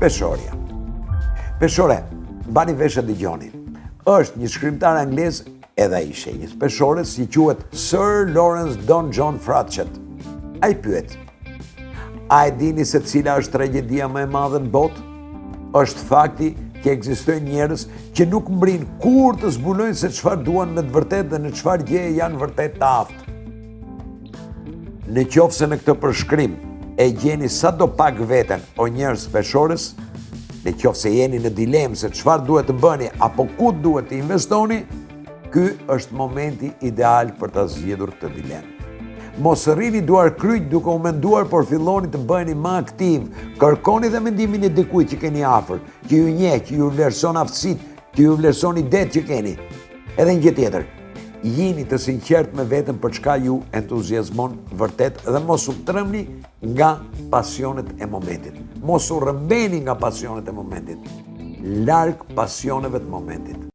Peshorja. Peshore, bani vesha dëgjoni, është një shkrimtar anglez edhe ai shenjës peshores si quhet Sir Lawrence Don John Fratchett. Ai pyet: a e dini se cila është tragjedia më e madhe në botë? Është fakti që ekzistojnë njerëz që nuk mbrin kur të zbulojnë se çfarë duan me të vërtetë dhe në çfarë gjeje janë vërtet të aftë. Në qoftë se në këtë përshkrim e gjeni sadopak veten o njerëz peshores, në qoftë se jeni në dilemë se çfarë duhet të bëni apo ku duhet të investoni, ky është momenti ideal për ta zgjidhur këtë dilemë. Mos rrini duar kryq duke u menduar, por filloni të bëheni më aktiv. Kërkoni dhe mendimin e dikujt që keni afër, që ju njeh, që ju vlerëson aftësitë, që ju vlerëson idetë që keni. Edhe një gjë tjetër, jini të sinqert me veten për çka ju entuziazmon vërtet dhe mos u tremni nga pasionet e momentit. Mos u rrëmbeni nga pasionet e momentit. Larg pasioneve të momentit.